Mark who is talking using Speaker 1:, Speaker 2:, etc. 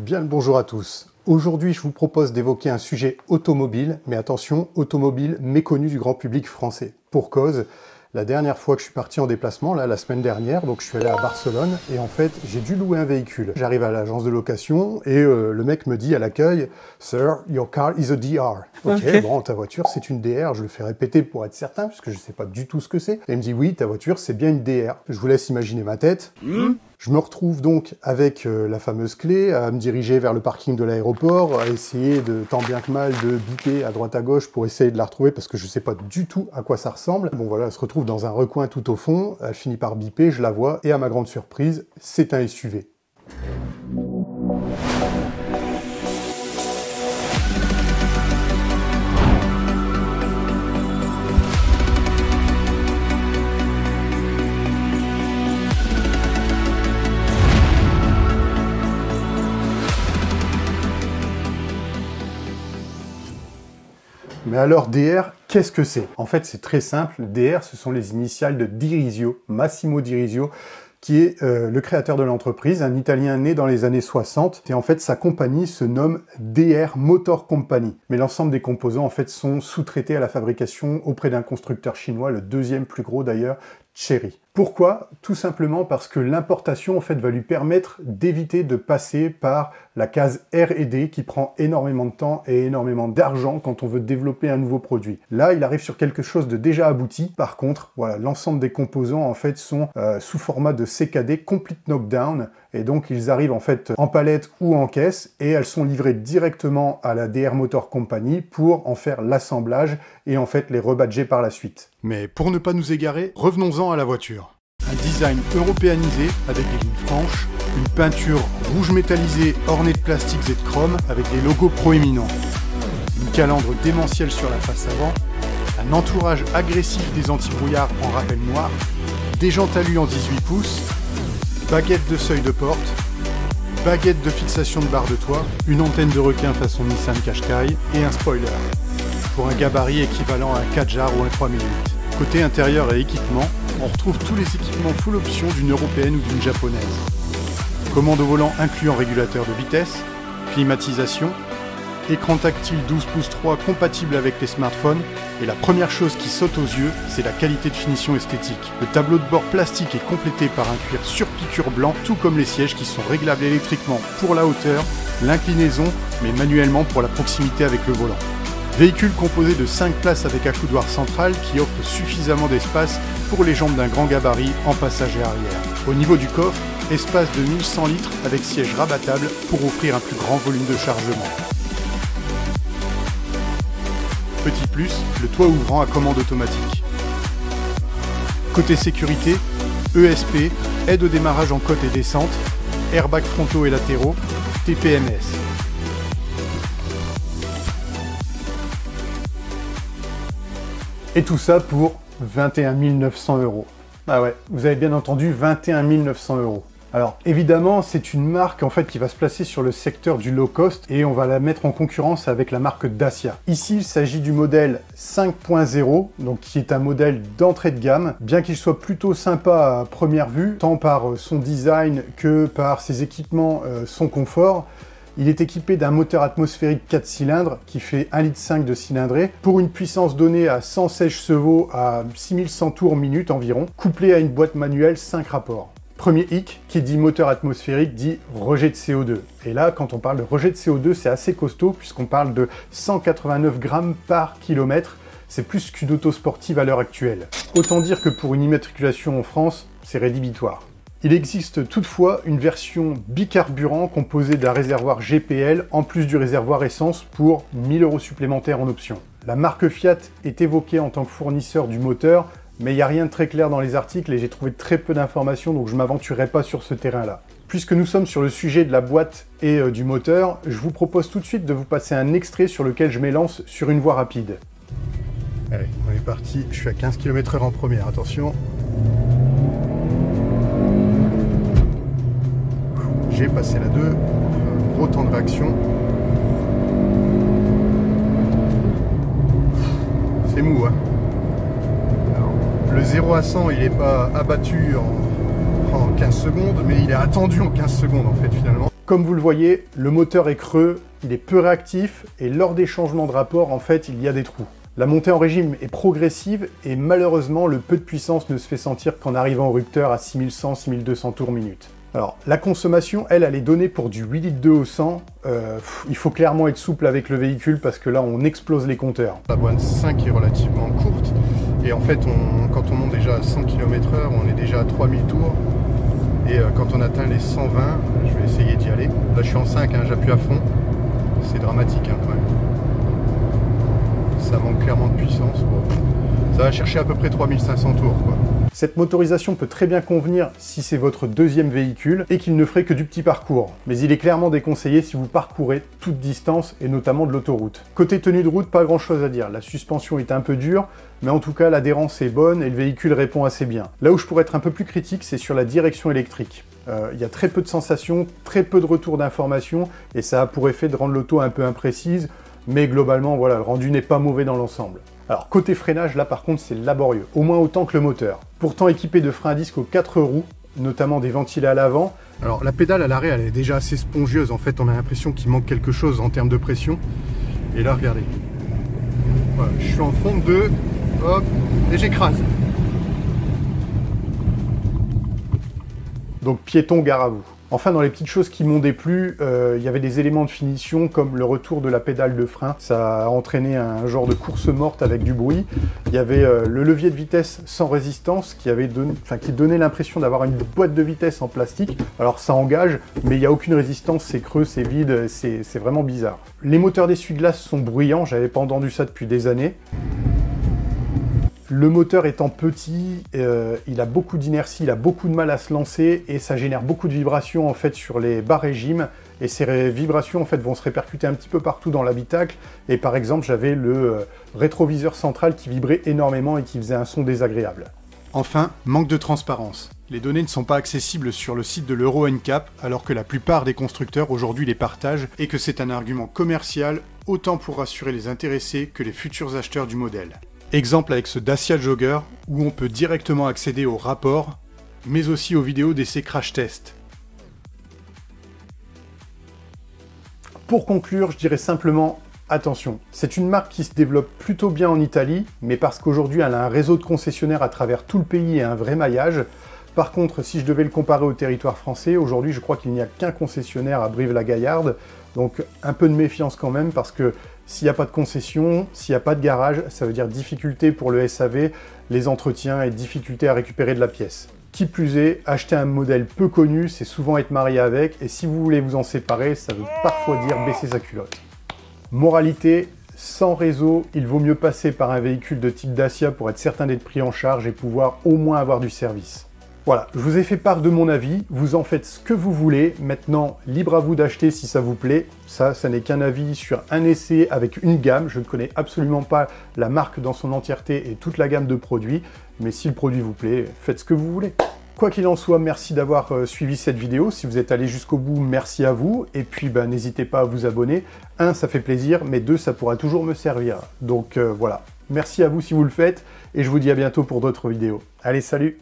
Speaker 1: Bien le bonjour à tous. Aujourd'hui, je vous propose d'évoquer un sujet automobile, mais attention, automobile méconnu du grand public français. Pour cause, la dernière fois que je suis parti en déplacement, là, la semaine dernière, donc je suis allé à Barcelone, et en fait, j'ai dû louer un véhicule. J'arrive à l'agence de location, et le mec me dit à l'accueil, « Sir, your car is a DR. » Ok, bon, ta voiture, c'est une DR. Je le fais répéter pour être certain, puisque je ne sais pas du tout ce que c'est. Et il me dit, oui, ta voiture, c'est bien une DR. Je vous laisse imaginer ma tête. Je me retrouve donc avec la fameuse clé, à me diriger vers le parking de l'aéroport, à essayer de tant bien que mal de biper à droite à gauche pour essayer de la retrouver parce que je ne sais pas du tout à quoi ça ressemble. Bon voilà, elle se retrouve dans un recoin tout au fond, elle finit par biper, je la vois et à ma grande surprise, c'est un SUV. Mais alors DR, qu'est-ce que c'est? En fait, c'est très simple. DR, ce sont les initiales de Dirisio, Massimo Dirisio, qui est le créateur de l'entreprise, un Italien né dans les années 60. Et en fait, sa compagnie se nomme DR Motor Company. Mais l'ensemble des composants, en fait, sont sous-traités à la fabrication auprès d'un constructeur chinois, le deuxième plus gros d'ailleurs, Chery. Pourquoi? Tout simplement parce que l'importation en fait va lui permettre d'éviter de passer par la case R&D qui prend énormément de temps et énormément d'argent quand on veut développer un nouveau produit. Là, il arrive sur quelque chose de déjà abouti. Par contre, voilà, l'ensemble des composants en fait sont sous format de CKD, Complete Knockdown, et donc ils arrivent en fait en palette ou en caisse et elles sont livrées directement à la DR Motor Company pour en faire l'assemblage et en fait les rebadger par la suite. Mais pour ne pas nous égarer, revenons-en à la voiture. Un design européanisé avec des lignes franches, une peinture rouge métallisée ornée de plastiques et de chrome avec des logos proéminents, une calandre démentielle sur la face avant, un entourage agressif des anti-brouillards en rappel noir, des jantes alu en 18 pouces, baguette de seuil de porte, baguette de fixation de barre de toit, une antenne de requin façon Nissan Qashqai et un spoiler, pour un gabarit équivalent à un Kadjar ou un 3008. Côté intérieur et équipement, on retrouve tous les équipements full option d'une européenne ou d'une japonaise. Commande au volant incluant régulateur de vitesse, climatisation, écran tactile 12 pouces 3 compatible avec les smartphones, et la première chose qui saute aux yeux, c'est la qualité de finition esthétique. Le tableau de bord plastique est complété par un cuir sur piqûre blanc, tout comme les sièges qui sont réglables électriquement pour la hauteur, l'inclinaison, mais manuellement pour la proximité avec le volant. Véhicule composé de 5 places avec accoudoir central qui offre suffisamment d'espace pour les jambes d'un grand gabarit en passager arrière. Au niveau du coffre, espace de 1100 litres avec siège rabattable pour offrir un plus grand volume de chargement. Petit plus, le toit ouvrant à commande automatique. Côté sécurité, ESP, aide au démarrage en côte et descente, airbags frontaux et latéraux, TPMS. Et tout ça pour 21 900 €. Ah ouais, vous avez bien entendu, 21 900 €. Alors évidemment, c'est une marque en fait qui va se placer sur le secteur du low cost et on va la mettre en concurrence avec la marque Dacia. Ici, il s'agit du modèle 5.0, donc qui est un modèle d'entrée de gamme, bien qu'il soit plutôt sympa à première vue, tant par son design que par ses équipements, son confort. Il est équipé d'un moteur atmosphérique 4 cylindres qui fait 1,5 litre de cylindrée pour une puissance donnée à 116 chevaux à 6100 tours minute environ, couplé à une boîte manuelle 5 rapports. Premier hic, qui dit moteur atmosphérique dit rejet de CO2. Et là, quand on parle de rejet de CO2, c'est assez costaud puisqu'on parle de 189 grammes par kilomètre. C'est plus qu'une auto sportive à l'heure actuelle. Autant dire que pour une immatriculation en France, c'est rédhibitoire. Il existe toutefois une version bicarburant composée d'un réservoir GPL en plus du réservoir essence pour 1000 € supplémentaires en option. La marque Fiat est évoquée en tant que fournisseur du moteur, mais il n'y a rien de très clair dans les articles et j'ai trouvé très peu d'informations, donc je ne m'aventurerai pas sur ce terrain-là. Puisque nous sommes sur le sujet de la boîte et du moteur, je vous propose tout de suite de vous passer un extrait sur lequel je m'élance sur une voie rapide. Allez, on est parti, je suis à 15 km/h en première, attention. J'ai passé la 2, gros temps de réaction. C'est mou, hein. Alors, le 0 à 100, il n'est pas abattu en 15 secondes, mais il est attendu en 15 secondes en fait finalement. Comme vous le voyez, le moteur est creux, il est peu réactif et lors des changements de rapport, en fait, il y a des trous. La montée en régime est progressive et malheureusement, le peu de puissance ne se fait sentir qu'en arrivant au rupteur à 6100-6200 tours minute. Alors, la consommation, elle est donnée pour du 8 litres 2 au 100. Il faut clairement être souple avec le véhicule parce que là, on explose les compteurs. La boîte 5 est relativement courte et en fait, quand on monte déjà à 100 km/h, on est déjà à 3000 tours. Et quand on atteint les 120, je vais essayer d'y aller. Là, je suis en 5, hein, j'appuie à fond. C'est dramatique hein, quand même. Ça manque clairement de puissance. Bon. Ça va chercher à peu près 3500 tours, quoi. Cette motorisation peut très bien convenir si c'est votre deuxième véhicule et qu'il ne ferait que du petit parcours. Mais il est clairement déconseillé si vous parcourez toute distance et notamment de l'autoroute. Côté tenue de route, pas grand chose à dire. La suspension est un peu dure, mais en tout cas l'adhérence est bonne et le véhicule répond assez bien. Là où je pourrais être un peu plus critique, c'est sur la direction électrique. Il y a très peu de sensations, très peu de retours d'informations et ça a pour effet de rendre l'auto un peu imprécise, mais globalement, voilà, le rendu n'est pas mauvais dans l'ensemble. Alors côté freinage, là par contre c'est laborieux, au moins autant que le moteur. Pourtant équipé de freins à disque aux 4 roues, notamment des ventilés à l'avant. Alors la pédale à l'arrêt elle est déjà assez spongieuse, en fait on a l'impression qu'il manque quelque chose en termes de pression. Et là regardez, voilà, je suis en fond de 2, hop, et j'écrase. Donc piéton, gare à vous. Enfin, dans les petites choses qui m'ont déplu, il y avait des éléments de finition comme le retour de la pédale de frein. Ça a entraîné un genre de course morte avec du bruit. Il y avait le levier de vitesse sans résistance qui donnait l'impression d'avoir une boîte de vitesse en plastique. Alors ça engage, mais il n'y a aucune résistance, c'est creux, c'est vide, c'est vraiment bizarre. Les moteurs d'essuie-glace sont bruyants, j'avais pas entendu ça depuis des années. Le moteur étant petit, il a beaucoup d'inertie, il a beaucoup de mal à se lancer et ça génère beaucoup de vibrations en fait sur les bas régimes et ces vibrations en fait vont se répercuter un petit peu partout dans l'habitacle et par exemple j'avais le rétroviseur central qui vibrait énormément et qui faisait un son désagréable. Enfin, manque de transparence. Les données ne sont pas accessibles sur le site de l'Euro NCAP alors que la plupart des constructeurs aujourd'hui les partagent et que c'est un argument commercial autant pour rassurer les intéressés que les futurs acheteurs du modèle. Exemple avec ce Dacia Jogger, où on peut directement accéder aux rapports, mais aussi aux vidéos d'essais crash test. Pour conclure, je dirais simplement, attention, c'est une marque qui se développe plutôt bien en Italie, mais parce qu'aujourd'hui elle a un réseau de concessionnaires à travers tout le pays et un vrai maillage. Par contre, si je devais le comparer au territoire français, aujourd'hui je crois qu'il n'y a qu'un concessionnaire à Brive-la-Gaillarde, donc un peu de méfiance quand même, parce que s'il n'y a pas de concession, s'il n'y a pas de garage, ça veut dire difficulté pour le SAV, les entretiens et difficulté à récupérer de la pièce. Qui plus est, acheter un modèle peu connu, c'est souvent être marié avec, et si vous voulez vous en séparer, ça veut parfois dire baisser sa culotte. Moralité, sans réseau, il vaut mieux passer par un véhicule de type Dacia pour être certain d'être pris en charge et pouvoir au moins avoir du service. Voilà, je vous ai fait part de mon avis, vous en faites ce que vous voulez, maintenant libre à vous d'acheter si ça vous plaît. Ça n'est qu'un avis sur un essai avec une gamme, je ne connais absolument pas la marque dans son entièreté et toute la gamme de produits, mais si le produit vous plaît, faites ce que vous voulez. Quoi qu'il en soit, merci d'avoir suivi cette vidéo, si vous êtes allé jusqu'au bout, merci à vous, et puis n'hésitez pas à vous abonner. 1, ça fait plaisir, mais 2, ça pourra toujours me servir. Donc voilà, merci à vous si vous le faites, et je vous dis à bientôt pour d'autres vidéos. Allez, salut!